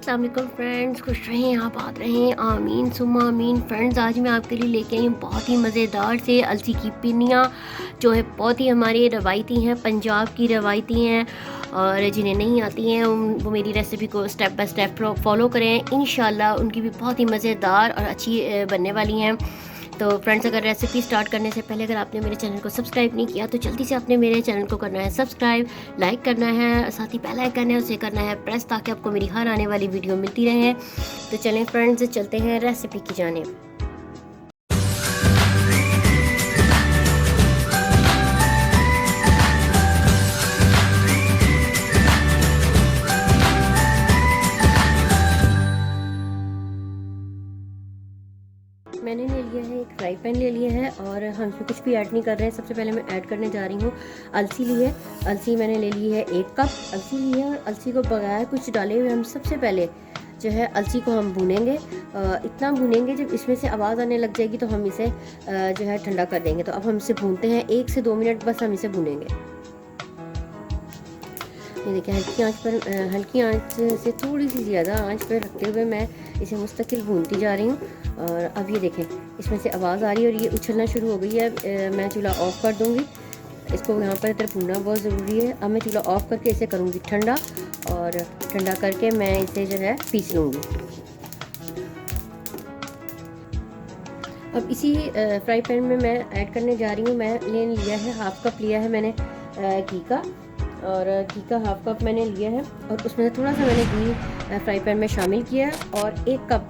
अस्सलाम वालेकुम फ्रेंड्स, खुश रहें, आबाद रहें, आमीन सुम्मा आमीन। फ्रेंड्स, आज मैं आपके लिए लेके आई हूँ बहुत ही मज़ेदार से अलसी की पिन्नियाँ, जो है बहुत ही हमारी रवायती हैं, पंजाब की रवायती हैं। और जिन्हें नहीं आती हैं वो मेरी रेसिपी को स्टेप बाय स्टेप फॉलो करें। इंशाल्लाह उनकी भी बहुत ही मज़ेदार और अच्छी बनने वाली हैं। तो फ्रेंड्स, अगर रेसिपी स्टार्ट करने से पहले अगर आपने मेरे चैनल को सब्सक्राइब नहीं किया तो जल्दी से आपने मेरे चैनल को करना है सब्सक्राइब, लाइक करना है, साथ ही बेल आइकन है उसे करना है प्रेस, ताकि आपको मेरी हर आने वाली वीडियो मिलती रहे। तो चलें फ्रेंड्स, चलते हैं रेसिपी की जानिब। मैंने ले लिया है, एक फ्राई पैन ले लिया है और हम इसमें कुछ भी ऐड नहीं कर रहे हैं। सबसे पहले मैं ऐड करने जा रही हूँ अलसी ली है। अलसी मैंने ले ली है, 1 कप अलसी ली है। और अलसी को बगैर कुछ डाले हुए हम सबसे पहले जो है अलसी को हम भूनेंगे। इतना भूनेंगे जब इसमें से आवाज़ आने लग जाएगी तो हम इसे जो है ठंडा कर देंगे। तो अब हम इसे भूनते हैं, 1 से 2 मिनट बस हम इसे भूनेंगे। ये देखिए, हल्की आंच से थोड़ी सी ज़्यादा आंच पर रखते हुए मैं इसे मुस्तकिल भूनती जा रही हूँ। और अब ये देखें, इसमें से आवाज़ आ रही है और ये उछलना शुरू हो गई है। मैं चूल्हा ऑफ़ कर दूँगी। इसको यहाँ पर इधर भूनना बहुत ज़रूरी है। अब मैं चूल्हा ऑफ़ करके इसे करूँगी ठंडा, और ठंडा करके मैं इसे जो है पीस लूँगी। अब इसी फ्राई पैन में मैं ऐड करने जा रही हूँ। मैं ले लिया है, 1/2 कप लिया है मैंने घी का, और घी का 1/2 कप मैंने लिया है। और उसमें थोड़ा सा मैंने घी फ्राई पैन में शामिल किया है। और 1 कप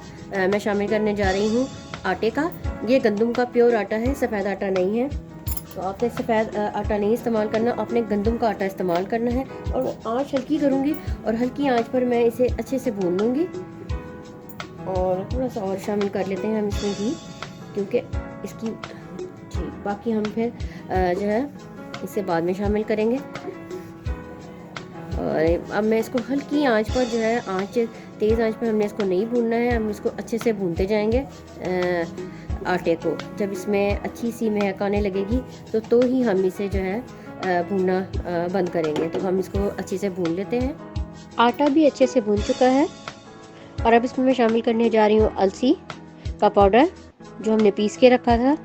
मैं शामिल करने जा रही हूँ आटे का। ये गंदम का प्योर आटा है, सफ़ेद आटा नहीं है। तो आपने सफ़ेद आटा नहीं इस्तेमाल करना, आपने गंदम का आटा इस्तेमाल करना है। और आँच हल्की करूँगी और हल्की आँच पर मैं इसे अच्छे से भून लूँगी। और थोड़ा सा और शामिल कर लेते हैं हम इसमें घी, क्योंकि इसकी जी बाकी हम फिर जो है इसे बाद में शामिल करेंगे। और अब मैं इसको हल्की आंच पर जो है, तेज़ आंच पर हमने इसको नहीं भूनना है। हम इसको अच्छे से भूनते जाएंगे आटे को। जब इसमें अच्छी सी महक आने लगेगी तो ही हम इसे जो है भूनना बंद करेंगे। तो हम इसको अच्छे से भून लेते हैं। आटा भी अच्छे से भून चुका है और अब इसमें मैं शामिल करने जा रही हूँ अलसी का पाउडर, जो हमने पीस के रखा था।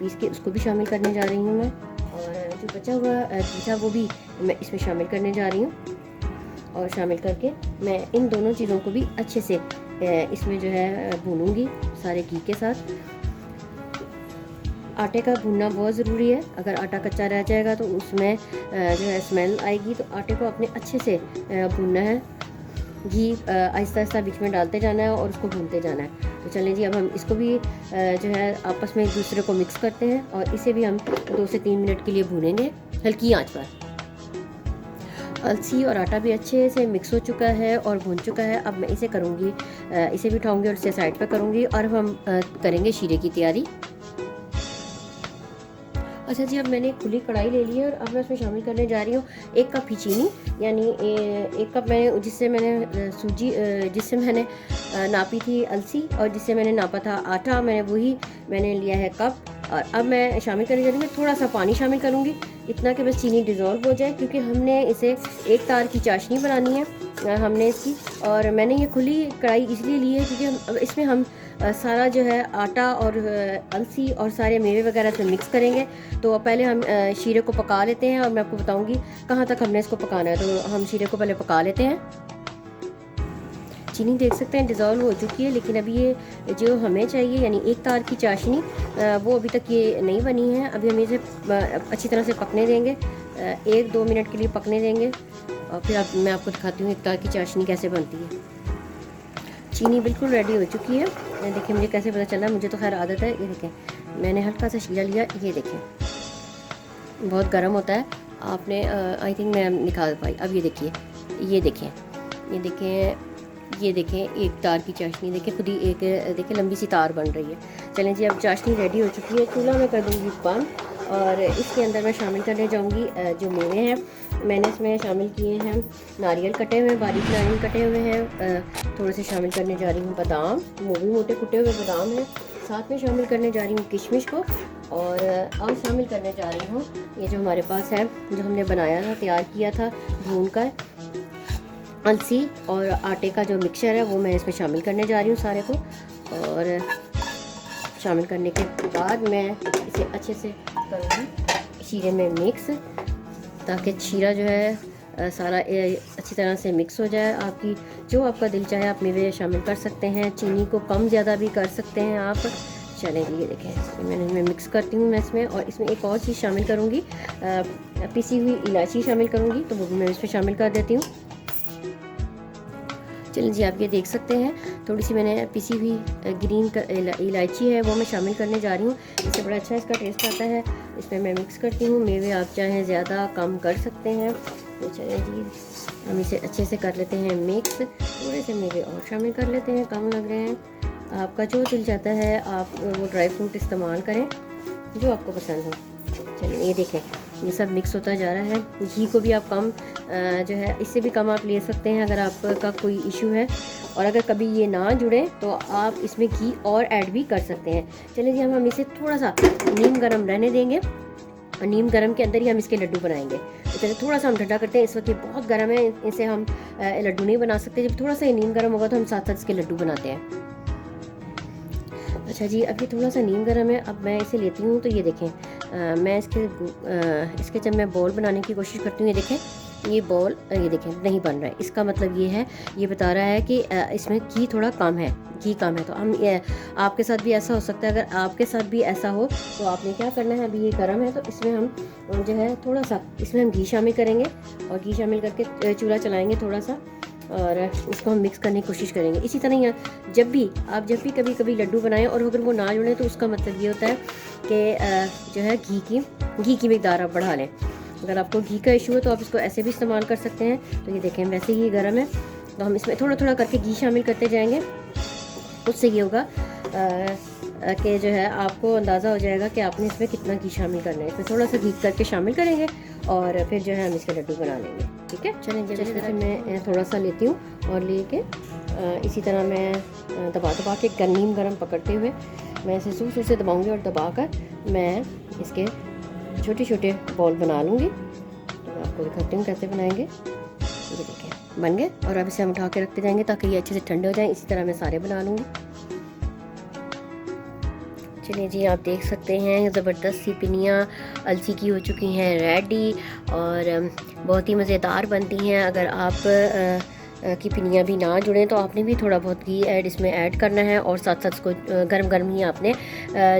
उसको भी शामिल करने जा रही हूँ मैं। और जो बचा हुआ घी था वो भी मैं इसमें शामिल करने जा रही हूँ। और शामिल करके मैं इन दोनों चीज़ों को भी अच्छे से इसमें जो है भूनूंगी सारे घी के साथ। आटे का भूनना बहुत ज़रूरी है। अगर आटा कच्चा रह जाएगा तो उसमें जो है स्मेल आएगी। तो आटे को अपने अच्छे से भूनना है। घी आहिस्ता आहिस्ता बीच में डालते जाना है और उसको भूनते जाना है। तो चलें जी, अब हम इसको भी जो है आपस में एक दूसरे को मिक्स करते हैं और इसे भी हम 2 से 3 मिनट के लिए भूनेंगे हल्की आंच पर। अलसी और आटा भी अच्छे से मिक्स हो चुका है और भून चुका है। अब मैं इसे करूँगी, इसे भी उठाऊँगी और इसे साइड पर करूँगी। और अब हम करेंगे शीरे की तैयारी। अच्छा जी, अब मैंने एक खुली कढ़ाई ले ली है और अब मैं उसमें शामिल करने जा रही हूँ 1 कप ही चीनी, यानी 1 कप मैंने जिससे मैंने नापी थी अलसी, और जिससे मैंने नापा था आटा, मैंने लिया है कप। और अब मैं शामिल करने जा रही हूँ, थोड़ा सा पानी शामिल करूँगी, इतना कि बस चीनी डिज़ोल्व हो जाए, क्योंकि हमने इसे एक तार की चाशनी बनानी है हमने इसकी। और मैंने ये खुली कढ़ाई इसलिए ली है क्योंकि इसमें हम सारा जो है आटा और अलसी और सारे मेवे वगैरह से मिक्स करेंगे। तो पहले हम शीरे को पका लेते हैं और मैं आपको बताऊंगी कहाँ तक हमने इसको पकाना है। तो हम शीरे को पहले पका लेते हैं। चीनी देख सकते हैं डिज़ोल्व हो चुकी है, लेकिन अभी ये जो हमें चाहिए यानी एक तार की चाशनी, वो अभी तक ये नहीं बनी है। अभी हम इसे अच्छी तरह से पकने देंगे, 1-2 मिनट के लिए पकने देंगे। और फिर मैं आपको दिखाती हूँ एक तार की चाशनी कैसे बनती है। चीनी बिल्कुल रेडी हो चुकी है। देखिए मुझे कैसे पता चला, मुझे तो खैर आदत है। ये देखें, मैंने हल्का सा शीरा लिया, ये देखें बहुत गर्म होता है। आपने आई थिंक मैं निकाल पाई। अब ये देखिए, ये देखें एक तार की चाशनी, देखें खुद ही एक देखें लंबी सी तार बन रही है। चलें जी, अब चाशनी रेडी हो चुकी है। चूल्हा मैं कर दूँगी बंद और इसके अंदर मैं शामिल करने जाऊँगी जो मेवे हैं। मैंने इसमें शामिल किए हैं नारियल कटे हुए, बारीक नारियल कटे हुए हैं। थोड़े से शामिल करने जा रही हूँ बादाम, वो भी मोटे कुटे हुए बादाम हैं। साथ में शामिल करने जा रही हूँ किशमिश को। और शामिल करने जा रही हूँ ये जो हमारे पास है, जो हमने बनाया था, तैयार किया था भून कर, अलसी और आटे का जो मिक्सचर है वो मैं इसमें शामिल करने जा रही हूँ सारे को। और शामिल करने के बाद मैं इसे अच्छे से करूँगी शीरे में मिक्स, ताकि शीरा जो है सारा अच्छी तरह से मिक्स हो जाए। आपकी जो आपका दिल चाहे आप मेवे शामिल कर सकते हैं, चीनी को कम ज़्यादा भी कर सकते हैं आप। चलें जी, ये देखें मैंने इसमें मिक्स करती हूँ मैं इसमें। और इसमें एक और चीज़ शामिल करूँगी, पिसी हुई इलायची शामिल करूँगी, तो वो भी मैं इसमें शामिल कर देती हूँ। चलिए जी, आप ये देख सकते हैं थोड़ी सी मैंने पिसी हुई ग्रीन इलायची है वो मैं शामिल करने जा रही हूँ। इससे बड़ा अच्छा इसका टेस्ट आता है। इसमें मैं मिक्स करती हूँ। मेवे आप चाहें ज़्यादा कम कर सकते हैं। तो चलिए जी, हम इसे अच्छे से कर लेते हैं मिक्स। थोड़े से मेवे और शामिल कर लेते हैं, कम लग रहे हैं। आपका जो दिल चाहता है आप वो ड्राई फ्रूट इस्तेमाल करें जो आपको पसंद हो। चलिए ये देखें ये सब मिक्स होता जा रहा है। घी को भी आप कम जो है इससे भी कम आप ले सकते हैं अगर आपका कोई इशू है। और अगर कभी ये ना जुड़े तो आप इसमें घी और ऐड भी कर सकते हैं। चलिए जी, हम इसे थोड़ा सा नीम गर्म रहने देंगे और नीम गर्म के अंदर ही हम इसके लड्डू बनाएंगे। तो चलिए थोड़ा सा हम ठंडा करते हैं। इस वक्त ये बहुत गर्म है, इसे हम लड्डू नहीं बना सकते। जब थोड़ा सा ये नीम गर्म होगा तो हम साथ साथ इसके लड्डू बनाते हैं। अच्छा जी, अब ये थोड़ा सा नीम गर्म है। अब मैं इसे लेती हूँ। तो ये देखें मैं इसके जब मैं बॉल बनाने की कोशिश करती हूँ, ये देखें ये बॉल ये देखें नहीं बन रहा है। इसका मतलब ये है, ये बता रहा है कि इसमें घी थोड़ा कम है, घी कम है। तो हम आपके साथ भी ऐसा हो सकता है। अगर आपके साथ भी ऐसा हो तो आपने क्या करना है, अभी ये गर्म है तो इसमें हम जो है थोड़ा सा इसमें हम घी शामिल करेंगे और घी शामिल करके चूल्हा चलाएँगे थोड़ा सा और इसको हम मिक्स करने की कोशिश करेंगे। इसी तरह जब भी कभी कभी लड्डू बनाएं और अगर वो ना जुड़े तो उसका मतलब ये होता है कि जो है घी की मिकदार आप बढ़ा लें। अगर आपको घी का इशू है तो आप इसको ऐसे भी इस्तेमाल कर सकते हैं। तो ये देखें वैसे ही गर्म है, तो हम इसमें थोड़ा थोड़ा करके घी शामिल करते जाएंगे। उससे ये होगा कि जो है आपको अंदाज़ा हो जाएगा कि आपने इसमें कितना घी शामिल करना है। इसमें थोड़ा सा घी करके शामिल करेंगे और फिर जो है हम इसके लड्डू बना लेंगे। ठीक है, चलें जैसे मैं थोड़ा सा लेती हूँ और लेके इसी तरह मैं दबा के नीम गर्म पकड़ते हुए मैं इसे सूर से दबाऊँगी और दबाकर मैं इसके छोटे छोटे बॉल बना लूँगी। तो मैं आपको दिखाती हूँ कैसे बनाएंगे। ये देखिए बन गए। और अब इसे हम उठा के रखते जाएंगे ताकि ये अच्छे से ठंडे हो जाएं। इसी तरह मैं सारे बना लूँगी। चलिए जी, आप देख सकते हैं ज़बरदस्त सी पिनियाँ अलसी की हो चुकी हैं रेडी और बहुत ही मज़ेदार बनती हैं। अगर आप की पिनियाँ भी ना जुड़ें तो आपने भी थोड़ा बहुत घी इसमें ऐड करना है और साथ साथ इसको गर्म गर्म ही आपने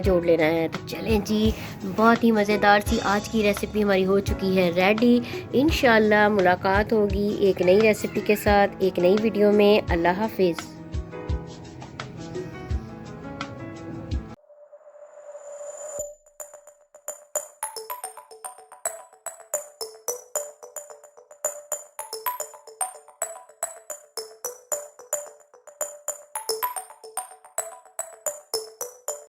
जोड़ लेना है। तो चलें जी, बहुत ही मज़ेदार सी आज की रेसिपी हमारी हो चुकी है रेडी। इंशाल्लाह मुलाकात होगी एक नई रेसिपी के साथ एक नई वीडियो में। अल्लाह हाफिज़।